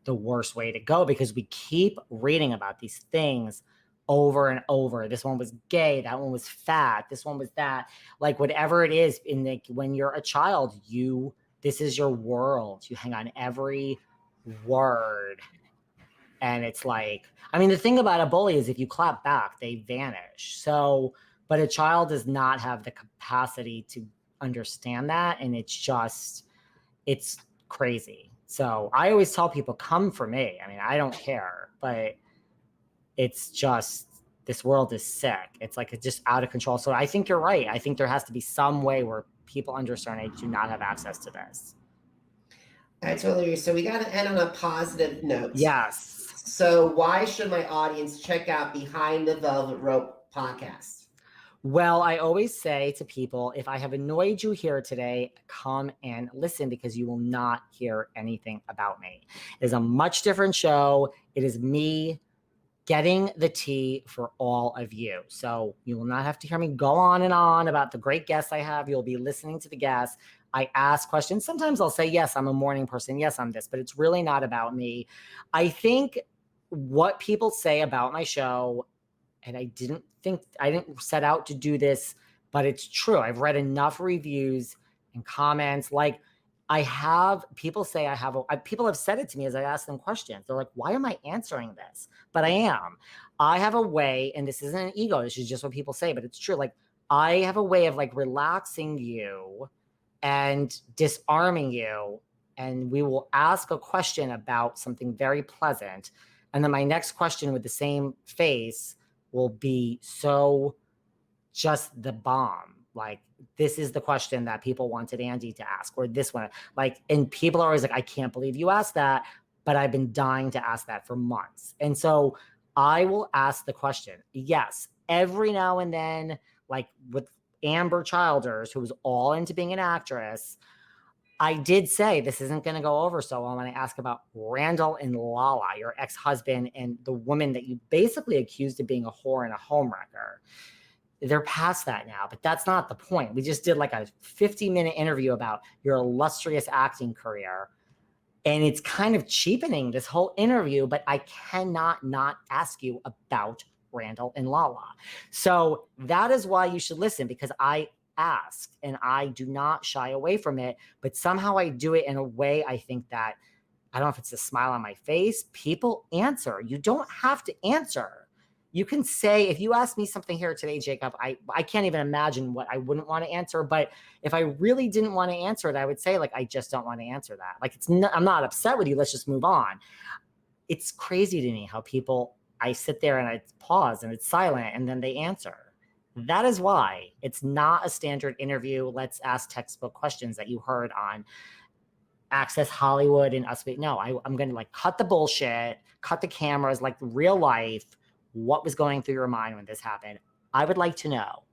the worst way to go because we keep reading about these things over and over. This one was gay. That one was fat. This one was that. Like whatever it is, when you're a child, this is your world. You hang on every word. And it's like, I mean, the thing about a bully is if you clap back, they vanish. So, but a child does not have the capacity to understand that. And it's crazy. So I always tell people, come for me. I mean, I don't care, but it's just, this world is sick. It's like, it's just out of control. So I think you're right. I think there has to be some way where people under a certain age do not have access to this. I totally agree. So we got to end on a positive note. Yes. So why should my audience check out Behind the Velvet Rope podcast? Well, I always say to people, if I have annoyed you here today, come and listen because you will not hear anything about me. It is a much different show. It is me getting the tea for all of you. So you will not have to hear me go on and on about the great guests I have. You'll be listening to the guests. I ask questions. Sometimes I'll say, yes, I'm a morning person. Yes, I'm this, but it's really not about me. I think what people say about my show, and I didn't set out to do this, but it's true. I've read enough reviews and comments. Like people say people have said it to me as I ask them questions. They're like, why am I answering this? But I am. I have a way, and this isn't an ego. This is just what people say, but it's true. Like I have a way of like relaxing you and disarming you. And we will ask a question about something very pleasant. And then my next question with the same face will be so just the bomb. Like, this is the question that people wanted Andy to ask, or this one. Like, and people are always like, I can't believe you asked that, but I've been dying to ask that for months. And so I will ask the question. Yes, every now and then, like with Amber Childers, who was all into being an actress, I did say this isn't going to go over so well when I ask about Randall and Lala, your ex-husband, and the woman that you basically accused of being a whore and a homewrecker. They're past that now, but that's not the point. We just did like a 50-minute interview about your illustrious acting career, and it's kind of cheapening this whole interview, but I cannot not ask you about Randall and Lala. So that is why you should listen, because I ask and I do not shy away from it, but somehow I do it in a way I think that, I don't know if it's a smile on my face, people answer. You don't have to answer. You can say, if you ask me something here today, Jacob, I can't even imagine what I wouldn't want to answer. But if I really didn't want to answer it, I would say, like, I just don't want to answer that. Like, I'm not upset with you. Let's just move on. It's crazy to me how I sit there and I pause and it's silent and then they answer. That is why it's not a standard interview. Let's ask textbook questions that you heard on Access Hollywood and Us. No, I'm going to like cut the bullshit, cut the cameras, like real life. What was going through your mind when this happened? I would like to know.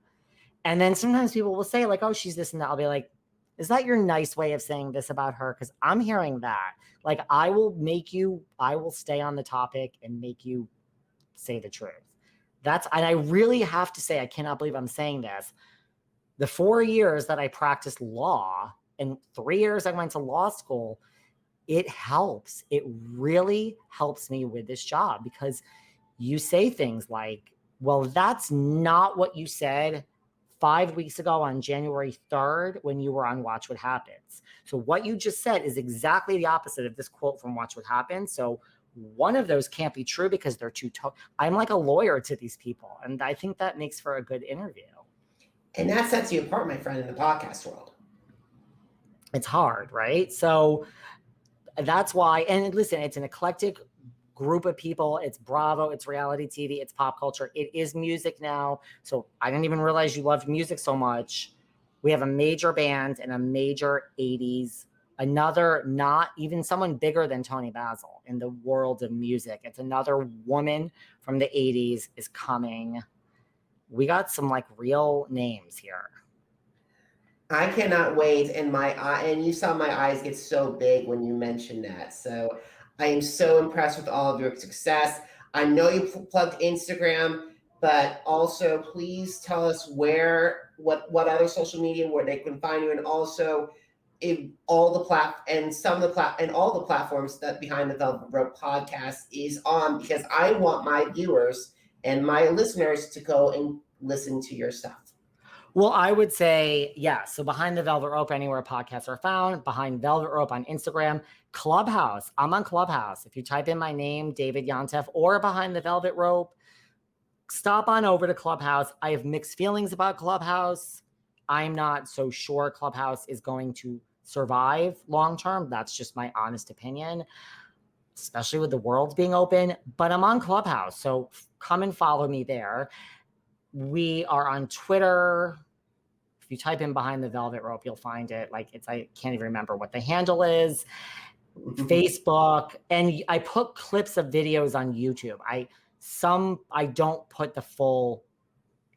And then sometimes people will say like, oh, she's this and that. I'll be like, is that your nice way of saying this about her? Because I'm hearing that. Like, I will stay on the topic and make you say the truth. And I really have to say, I cannot believe I'm saying this. The 4 years that I practiced law and 3 years I went to law school, it helps. It really helps me with this job, because you say things like, well, that's not what you said 5 weeks ago on January 3rd when you were on Watch What Happens. So what you just said is exactly the opposite of this quote from Watch What Happens. So one of those can't be true because they're I'm like a lawyer to these people. And I think that makes for a good interview. And that sets you apart, my friend, in the podcast world. It's hard, right? So that's why, and listen, it's an eclectic group of people. It's Bravo, it's reality TV, it's pop culture. It is music now. So I didn't even realize you loved music so much. We have a major band and a major 80s. Another, not even someone bigger than Toni Basil in the world of music. It's another woman from the 80s is coming. We got some like real names here. I cannot wait. And you saw my eyes get so big when you mentioned that. So I am so impressed with all of your success. I know you plugged Instagram, but also please tell us what other social media where they can find you, and also all the platforms that Behind the Velvet Rope podcast is on, because I want my viewers and my listeners to go and listen to your stuff. Well, I would say, yeah. So Behind the Velvet Rope, anywhere podcasts are found. Behind Velvet Rope on Instagram. Clubhouse. I'm on Clubhouse. If you type in my name, David Yontef, or Behind the Velvet Rope, stop on over to Clubhouse. I have mixed feelings about Clubhouse. I'm not so sure Clubhouse is going to survive long-term. That's just my honest opinion, especially with the world being open, but I'm on Clubhouse. So come and follow me there. We are on Twitter. If you type in Behind the Velvet Rope, you'll find it. I can't even remember what the handle is. Facebook. And I put clips of videos on YouTube. I don't put the full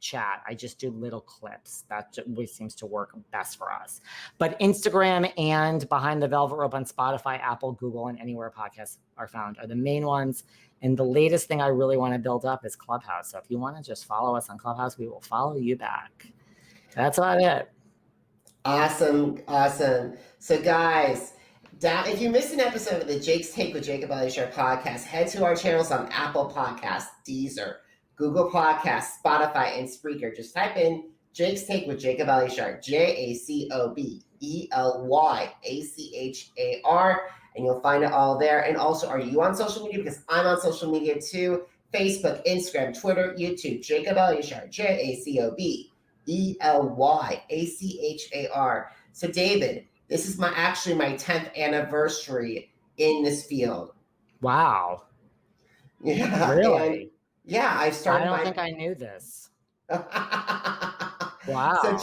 chat. I just do little clips. That always seems to work best for us. But Instagram and Behind the Velvet Rope on Spotify, Apple, Google, and anywhere podcasts are found are the main ones. And the latest thing I really want to build up is Clubhouse. So if you want to just follow us on Clubhouse, we will follow you back. That's about it. Awesome. So guys, if you missed an episode of the Jake's Take with Jacob Elyachar podcast, head to our channels on Apple Podcasts, Deezer, Google Podcasts, Spotify, and Spreaker. Just type in Jake's Take with Jacob Elyachar, JACOBELYACHAR, and you'll find it all there. And also, are you on social media? Because I'm on social media too. Facebook, Instagram, Twitter, YouTube, Jacob Elyachar, JACOBELYACHAR. So David, this is my 10th anniversary in this field. Wow. Yeah. Really? I started. I don't think I knew this. Wow. So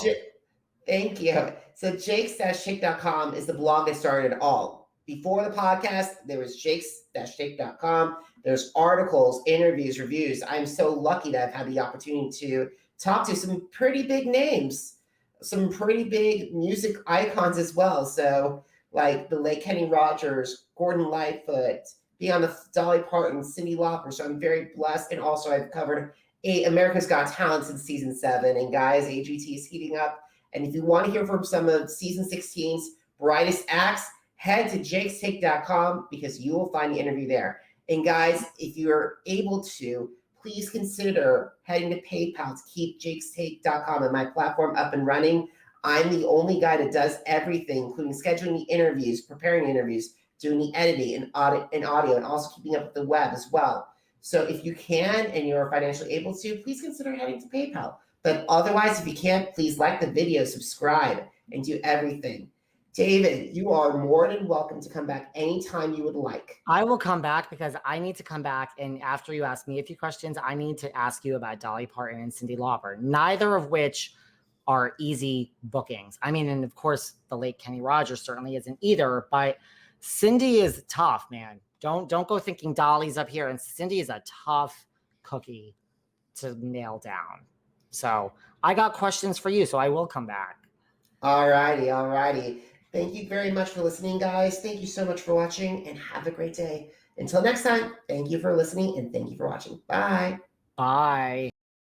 thank you. So jakes-take.com is the blog that started it all. Before the podcast, there was jakes-take.com. There's articles, interviews, reviews. I'm so lucky to have had the opportunity to talk to some pretty big names, some pretty big music icons as well. So like the late Kenny Rogers, Gordon Lightfoot, be on the Dolly, Parton, Cindy Lauper. So I'm very blessed. And also I've covered America's Got Talent since season 7. And guys, AGT is heating up. And if you want to hear from some of season 16's brightest acts, head to jakestake.com because you will find the interview there. And guys, if you're able to, please consider heading to PayPal to keep jakestake.com and my platform up and running. I'm the only guy that does everything, including scheduling the interviews, preparing interviews, doing the editing and audio, and also keeping up with the web as well. So if you can and you're financially able to, please consider heading to PayPal. But otherwise, if you can't, please like the video, subscribe, and do everything. David, you are more than welcome to come back anytime you would like. I will come back because I need to come back. And after you ask me a few questions, I need to ask you about Dolly Parton and Cindy Lauper, neither of which are easy bookings. I mean, and of course, the late Kenny Rogers certainly isn't either, but Cindy is tough, man. Don't go thinking Dolly's up here. And Cindy is a tough cookie to nail down. So I got questions for you, so I will come back. All righty. Thank you very much for listening, guys. Thank you so much for watching, and have a great day. Until next time, thank you for listening, and thank you for watching. Bye. Bye.